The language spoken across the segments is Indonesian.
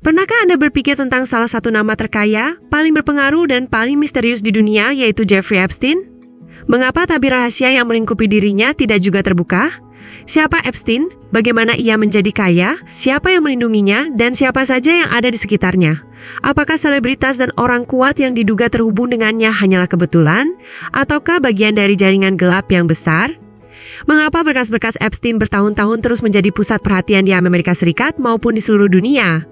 Pernahkah Anda berpikir tentang salah satu nama terkaya, paling berpengaruh dan paling misterius di dunia, yaitu Jeffrey Epstein? Mengapa tabir rahasia yang melingkupi dirinya tidak juga terbuka? Siapa Epstein? Bagaimana ia menjadi kaya? Siapa yang melindunginya? Dan siapa saja yang ada di sekitarnya? Apakah selebritas dan orang kuat yang diduga terhubung dengannya hanyalah kebetulan? Ataukah bagian dari jaringan gelap yang besar? Mengapa berkas-berkas Epstein bertahun-tahun terus menjadi pusat perhatian di Amerika Serikat maupun di seluruh dunia?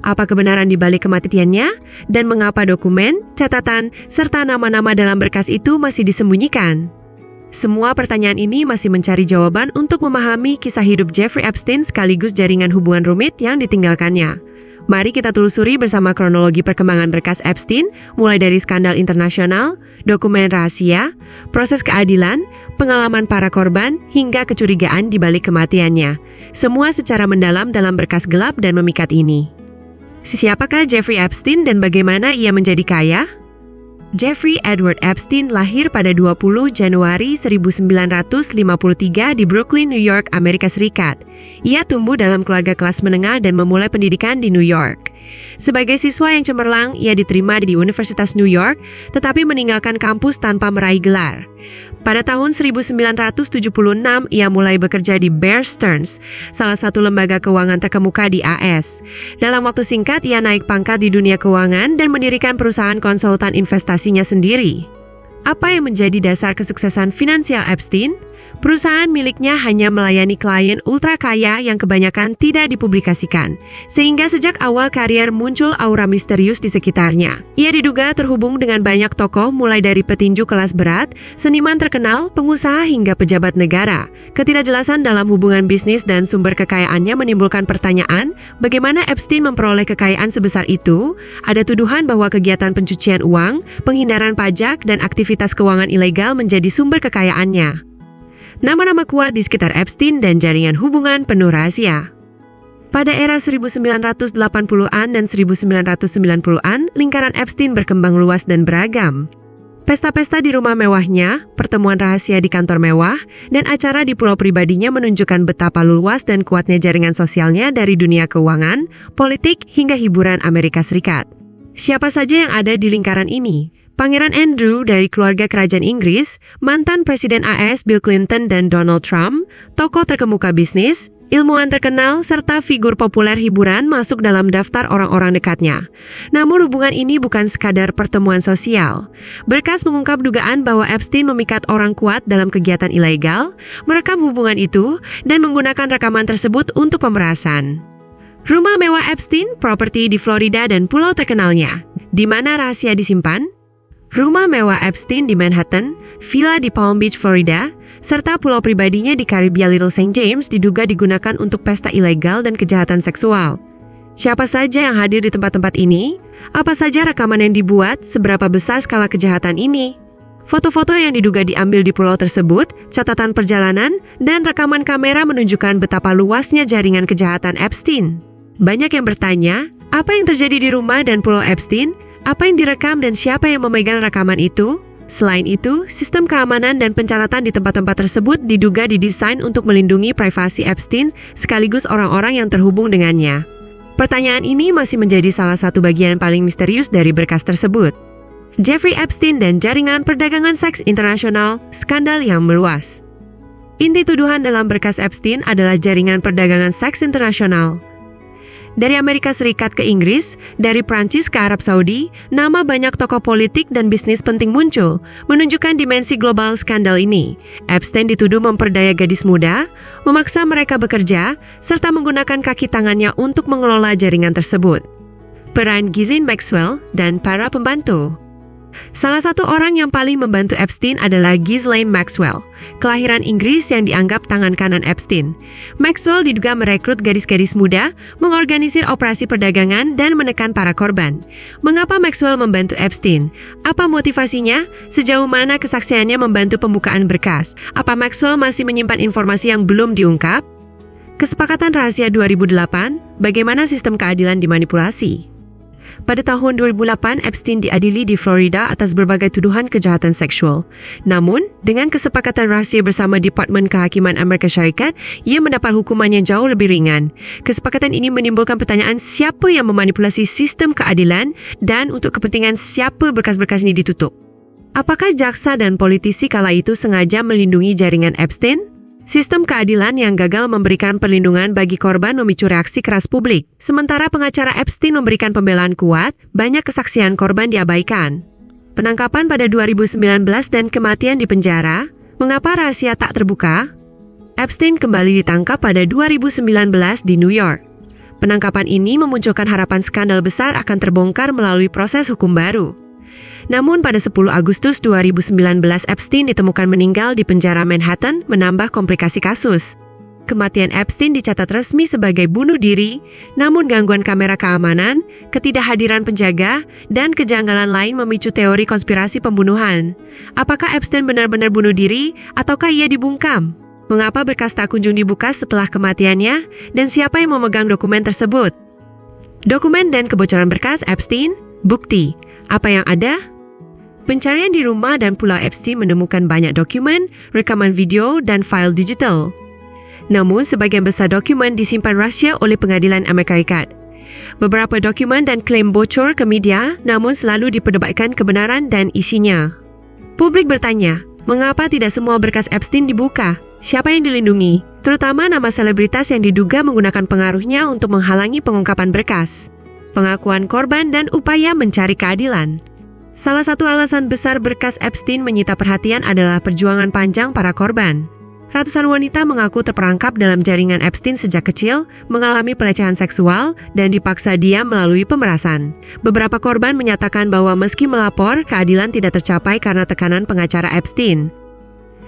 Apa kebenaran di balik kematiannya? Dan mengapa dokumen, catatan, serta nama-nama dalam berkas itu masih disembunyikan? Semua pertanyaan ini masih mencari jawaban untuk memahami kisah hidup Jeffrey Epstein sekaligus jaringan hubungan rumit yang ditinggalkannya. Mari kita telusuri bersama kronologi perkembangan berkas Epstein, mulai dari skandal internasional, dokumen rahasia, proses keadilan, pengalaman para korban, hingga kecurigaan di balik kematiannya. Semua secara mendalam dalam berkas gelap dan memikat ini. Siapakah Jeffrey Epstein dan bagaimana ia menjadi kaya? Jeffrey Edward Epstein lahir pada 20 Januari 1953 di Brooklyn, New York, Amerika Serikat. Ia tumbuh dalam keluarga kelas menengah dan memulai pendidikan di New York. Sebagai siswa yang cemerlang, ia diterima di Universitas New York, tetapi meninggalkan kampus tanpa meraih gelar. Pada tahun 1976, ia mulai bekerja di Bear Stearns, salah satu lembaga keuangan terkemuka di AS. Dalam waktu singkat, ia naik pangkat di dunia keuangan dan mendirikan perusahaan konsultan investasinya sendiri. Apa yang menjadi dasar kesuksesan finansial Epstein? Perusahaan miliknya hanya melayani klien ultra kaya yang kebanyakan tidak dipublikasikan, sehingga sejak awal karier muncul aura misterius di sekitarnya. Ia diduga terhubung dengan banyak tokoh mulai dari petinju kelas berat, seniman terkenal, pengusaha hingga pejabat negara. Ketidakjelasan dalam hubungan bisnis dan sumber kekayaannya menimbulkan pertanyaan, bagaimana Epstein memperoleh kekayaan sebesar itu? Ada tuduhan bahwa kegiatan pencucian uang, penghindaran pajak, dan aktivitas keuangan ilegal menjadi sumber kekayaannya. Nama-nama kuat di sekitar Epstein dan jaringan hubungan penuh rahasia. Pada era 1980-an dan 1990-an, lingkaran Epstein berkembang luas dan beragam. Pesta-pesta di rumah mewahnya, pertemuan rahasia di kantor mewah, dan acara di pulau pribadinya menunjukkan betapa luas dan kuatnya jaringan sosialnya dari dunia keuangan, politik, hingga hiburan Amerika Serikat. Siapa saja yang ada di lingkaran ini? Pangeran Andrew dari keluarga kerajaan Inggris, mantan Presiden AS Bill Clinton dan Donald Trump, tokoh terkemuka bisnis, ilmuwan terkenal, serta figur populer hiburan masuk dalam daftar orang-orang dekatnya. Namun hubungan ini bukan sekadar pertemuan sosial. Berkas mengungkap dugaan bahwa Epstein memikat orang kuat dalam kegiatan ilegal, merekam hubungan itu, dan menggunakan rekaman tersebut untuk pemerasan. Rumah mewah Epstein, properti di Florida dan pulau terkenalnya. Di mana rahasia disimpan? Rumah mewah Epstein di Manhattan, villa di Palm Beach, Florida, serta pulau pribadinya di Karibia Little St. James diduga digunakan untuk pesta ilegal dan kejahatan seksual. Siapa saja yang hadir di tempat-tempat ini? Apa saja rekaman yang dibuat? Seberapa besar skala kejahatan ini? Foto-foto yang diduga diambil di pulau tersebut, catatan perjalanan, dan rekaman kamera menunjukkan betapa luasnya jaringan kejahatan Epstein. Banyak yang bertanya, apa yang terjadi di rumah dan pulau Epstein? Apa yang direkam dan siapa yang memegang rekaman itu? Selain itu, sistem keamanan dan pencatatan di tempat-tempat tersebut diduga didesain untuk melindungi privasi Epstein sekaligus orang-orang yang terhubung dengannya. Pertanyaan ini masih menjadi salah satu bagian paling misterius dari berkas tersebut. Jeffrey Epstein dan jaringan perdagangan seks internasional, skandal yang meluas. Inti tuduhan dalam berkas Epstein adalah jaringan perdagangan seks internasional. Dari Amerika Serikat ke Inggris, dari Prancis ke Arab Saudi, nama banyak tokoh politik dan bisnis penting muncul, menunjukkan dimensi global skandal ini. Epstein dituduh memperdaya gadis muda, memaksa mereka bekerja, serta menggunakan kaki tangannya untuk mengelola jaringan tersebut. Peran Ghislaine Maxwell dan para pembantu. Salah satu orang yang paling membantu Epstein adalah Ghislaine Maxwell, kelahiran Inggris yang dianggap tangan kanan Epstein. Maxwell diduga merekrut gadis-gadis muda, mengorganisir operasi perdagangan, dan menekan para korban. Mengapa Maxwell membantu Epstein? Apa motivasinya? Sejauh mana kesaksiannya membantu pembukaan berkas? Apa Maxwell masih menyimpan informasi yang belum diungkap? Kesepakatan rahasia 2008, bagaimana sistem keadilan dimanipulasi? Pada tahun 2008, Epstein diadili di Florida atas berbagai tuduhan kejahatan seksual. Namun, dengan kesepakatan rahasia bersama Departemen Kehakiman Amerika Syarikat, ia mendapat hukuman yang jauh lebih ringan. Kesepakatan ini menimbulkan pertanyaan siapa yang memanipulasi sistem keadilan dan untuk kepentingan siapa berkas-berkas ini ditutup. Apakah jaksa dan politisi kala itu sengaja melindungi jaringan Epstein? Sistem keadilan yang gagal memberikan perlindungan bagi korban memicu reaksi keras publik. Sementara pengacara Epstein memberikan pembelaan kuat, banyak kesaksian korban diabaikan. Penangkapan pada 2019 dan kematian di penjara, mengapa rahasia tak terbuka? Epstein kembali ditangkap pada 2019 di New York. Penangkapan ini memunculkan harapan skandal besar akan terbongkar melalui proses hukum baru. Namun pada 10 Agustus 2019 Epstein ditemukan meninggal di penjara Manhattan menambah komplikasi kasus. Kematian Epstein dicatat resmi sebagai bunuh diri, namun gangguan kamera keamanan, ketidakhadiran penjaga, dan kejanggalan lain memicu teori konspirasi pembunuhan. Apakah Epstein benar-benar bunuh diri ataukah ia dibungkam? Mengapa berkas tak kunjung dibuka setelah kematiannya dan siapa yang memegang dokumen tersebut? Dokumen dan kebocoran berkas Epstein, bukti. Apa yang ada? Pencarian di rumah dan pulau Epstein menemukan banyak dokumen, rekaman video, dan file digital. Namun, sebagian besar dokumen disimpan rahsia oleh pengadilan Amerika Serikat. Beberapa dokumen dan klaim bocor ke media, namun selalu diperdebatkan kebenaran dan isinya. Publik bertanya, mengapa tidak semua berkas Epstein dibuka? Siapa yang dilindungi? Terutama nama selebritas yang diduga menggunakan pengaruhnya untuk menghalangi pengungkapan berkas. Pengakuan korban dan upaya mencari keadilan. Salah satu alasan besar berkas Epstein menyita perhatian adalah perjuangan panjang para korban. Ratusan wanita mengaku terperangkap dalam jaringan Epstein sejak kecil, mengalami pelecehan seksual, dan dipaksa diam melalui pemerasan. Beberapa korban menyatakan bahwa meski melapor, keadilan tidak tercapai karena tekanan pengacara Epstein.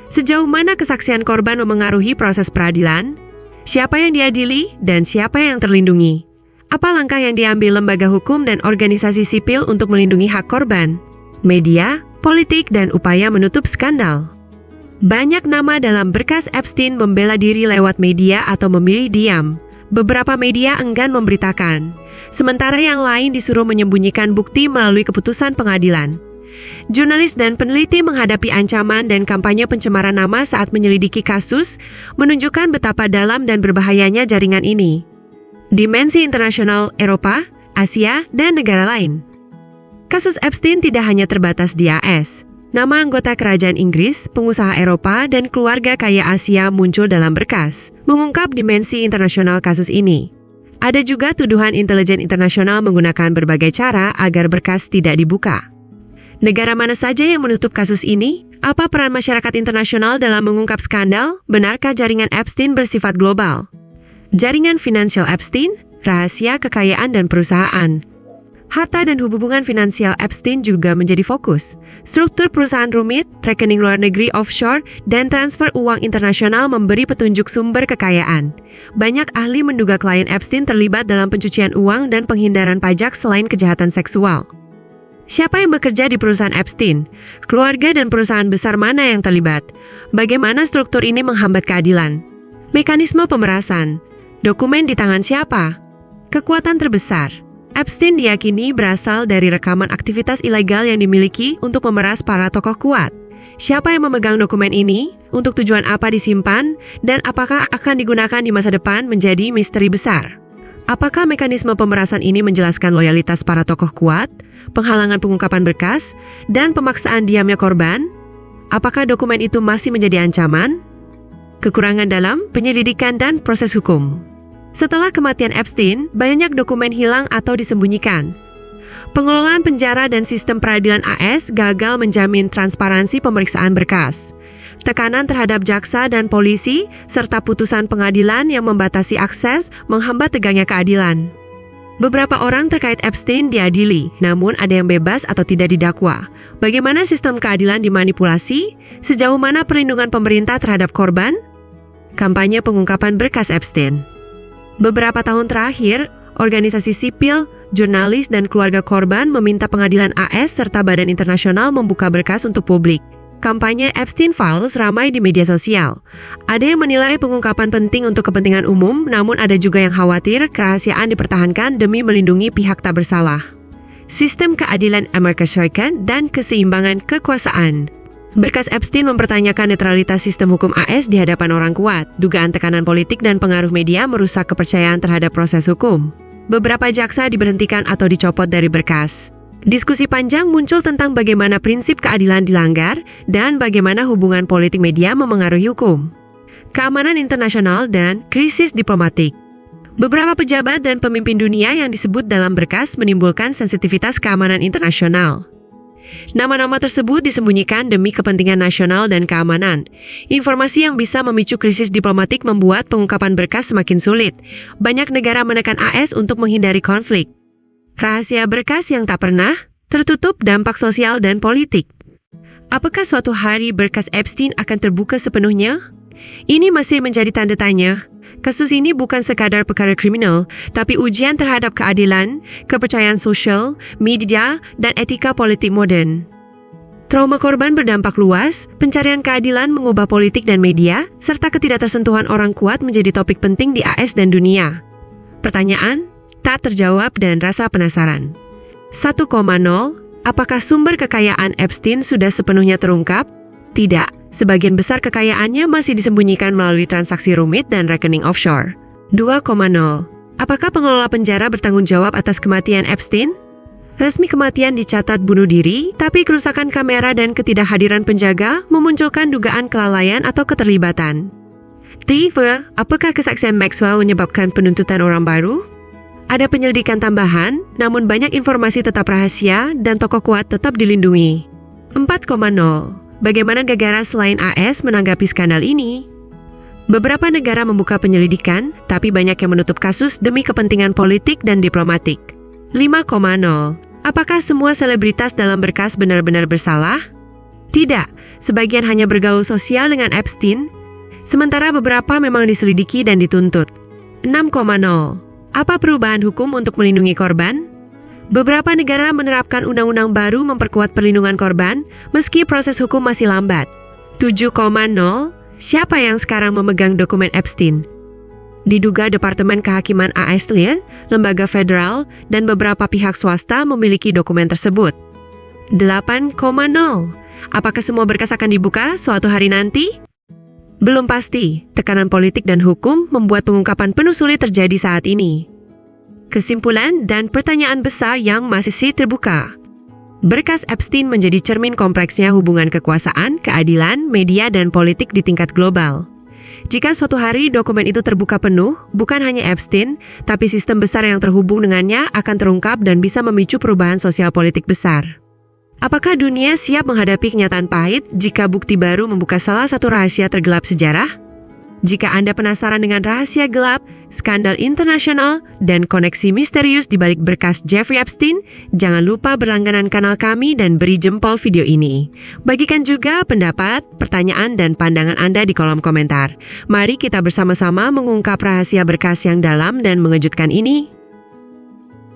Sejauh mana kesaksian korban memengaruhi proses peradilan? Siapa yang diadili dan siapa yang terlindungi? Apa langkah yang diambil lembaga hukum dan organisasi sipil untuk melindungi hak korban? Media, politik, dan upaya menutup skandal. Banyak nama dalam berkas Epstein membela diri lewat media atau memilih diam. Beberapa media enggan memberitakan, sementara yang lain disuruh menyembunyikan bukti melalui keputusan pengadilan. Jurnalis dan peneliti menghadapi ancaman dan kampanye pencemaran nama saat menyelidiki kasus, menunjukkan betapa dalam dan berbahayanya jaringan ini. Dimensi internasional Eropa, Asia, dan negara lain. Kasus Epstein tidak hanya terbatas di AS. Nama anggota kerajaan Inggris, pengusaha Eropa, dan keluarga kaya Asia muncul dalam berkas, mengungkap dimensi internasional kasus ini. Ada juga tuduhan intelijen internasional menggunakan berbagai cara agar berkas tidak dibuka. Negara mana saja yang menutup kasus ini? Apa peran masyarakat internasional dalam mengungkap skandal? Benarkah jaringan Epstein bersifat global? Jaringan finansial Epstein, rahasia kekayaan dan perusahaan. Harta dan hubungan finansial Epstein juga menjadi fokus. Struktur perusahaan rumit, rekening luar negeri offshore, dan transfer uang internasional memberi petunjuk sumber kekayaan. Banyak ahli menduga klien Epstein terlibat dalam pencucian uang dan penghindaran pajak selain kejahatan seksual. Siapa yang bekerja di perusahaan Epstein? Keluarga dan perusahaan besar mana yang terlibat? Bagaimana struktur ini menghambat keadilan? Mekanisme pemerasan. Dokumen di tangan siapa? Kekuatan terbesar. Epstein diyakini berasal dari rekaman aktivitas ilegal yang dimiliki untuk memeras para tokoh kuat. Siapa yang memegang dokumen ini? Untuk tujuan apa disimpan? Dan apakah akan digunakan di masa depan menjadi misteri besar? Apakah mekanisme pemerasan ini menjelaskan loyalitas para tokoh kuat, penghalangan pengungkapan berkas, dan pemaksaan diamnya korban? Apakah dokumen itu masih menjadi ancaman? Kekurangan dalam penyelidikan dan proses hukum. Setelah kematian Epstein, banyak dokumen hilang atau disembunyikan. Pengelolaan penjara dan sistem peradilan AS gagal menjamin transparansi pemeriksaan berkas. Tekanan terhadap jaksa dan polisi, serta putusan pengadilan yang membatasi akses menghambat tegaknya keadilan. Beberapa orang terkait Epstein diadili, namun ada yang bebas atau tidak didakwa. Bagaimana sistem keadilan dimanipulasi? Sejauh mana perlindungan pemerintah terhadap korban? Kampanye pengungkapan berkas Epstein. Beberapa tahun terakhir, organisasi sipil, jurnalis, dan keluarga korban meminta pengadilan AS serta badan internasional membuka berkas untuk publik. Kampanye Epstein Files ramai di media sosial. Ada yang menilai pengungkapan penting untuk kepentingan umum, namun ada juga yang khawatir kerahasiaan dipertahankan demi melindungi pihak tak bersalah. sistem keadilan Amerika Serikat, dan keseimbangan kekuasaan. Berkas Epstein mempertanyakan netralitas sistem hukum AS di hadapan orang kuat. Dugaan tekanan politik dan pengaruh media merusak kepercayaan terhadap proses hukum. Beberapa jaksa diberhentikan atau dicopot dari berkas. Diskusi panjang muncul tentang bagaimana prinsip keadilan dilanggar dan bagaimana hubungan politik media memengaruhi hukum. Keamanan internasional dan krisis diplomatik. Beberapa pejabat dan pemimpin dunia yang disebut dalam berkas menimbulkan sensitivitas keamanan internasional. Nama-nama tersebut disembunyikan demi kepentingan nasional dan keamanan. Informasi yang bisa memicu krisis diplomatik membuat pengungkapan berkas semakin sulit. Banyak negara menekan AS untuk menghindari konflik. Rahasia berkas yang tak pernah tertutup, dampak sosial dan politik. Apakah suatu hari berkas Epstein akan terbuka sepenuhnya? Ini masih menjadi tanda tanya. Kasus ini bukan sekadar perkara kriminal, tapi ujian terhadap keadilan, kepercayaan sosial, media, dan etika politik modern. Trauma korban berdampak luas, pencarian keadilan mengubah politik dan media, serta ketidaktersentuhan orang kuat menjadi topik penting di AS dan dunia. Pertanyaan tak terjawab dan rasa penasaran. 1,0. Apakah sumber kekayaan Epstein sudah sepenuhnya terungkap? Tidak. Sebagian besar kekayaannya masih disembunyikan melalui transaksi rumit dan rekening offshore. 2,0. Apakah pengelola penjara bertanggung jawab atas kematian Epstein? Resmi kematian dicatat bunuh diri, tapi kerusakan kamera dan ketidakhadiran penjaga memunculkan dugaan kelalaian atau keterlibatan. 3. Apakah kesaksian Maxwell menyebabkan penuntutan orang baru? Ada penyelidikan tambahan, namun banyak informasi tetap rahasia dan tokoh kuat tetap dilindungi. 4,0. Bagaimana negara selain AS menanggapi skandal ini? Beberapa negara membuka penyelidikan, tapi banyak yang menutup kasus demi kepentingan politik dan diplomatik. 5,0. Apakah semua selebritas dalam berkas benar-benar bersalah? Tidak, sebagian hanya bergaul sosial dengan Epstein, sementara beberapa memang diselidiki dan dituntut. 6,0. Apa perubahan hukum untuk melindungi korban? Beberapa negara menerapkan undang-undang baru memperkuat perlindungan korban, meski proses hukum masih lambat. 7,0. Siapa yang sekarang memegang dokumen Epstein? Diduga Departemen Kehakiman AS, lembaga federal, dan beberapa pihak swasta memiliki dokumen tersebut. 8,0. Apakah semua berkas akan dibuka suatu hari nanti? Belum pasti. Tekanan politik dan hukum membuat pengungkapan penuh sulit terjadi saat ini. Kesimpulan dan pertanyaan besar yang masih terbuka. Berkas Epstein menjadi cermin kompleksnya hubungan kekuasaan, keadilan, media, dan politik di tingkat global. Jika suatu hari dokumen itu terbuka penuh, bukan hanya Epstein, tapi sistem besar yang terhubung dengannya akan terungkap dan bisa memicu perubahan sosial politik besar. Apakah dunia siap menghadapi kenyataan pahit jika bukti baru membuka salah satu rahasia tergelap sejarah? Jika Anda penasaran dengan rahasia gelap, skandal internasional, dan koneksi misterius di balik berkas Jeffrey Epstein, jangan lupa berlangganan kanal kami dan beri jempol video ini. Bagikan juga pendapat, pertanyaan, dan pandangan Anda di kolom komentar. Mari kita bersama-sama mengungkap rahasia berkas yang dalam dan mengejutkan ini.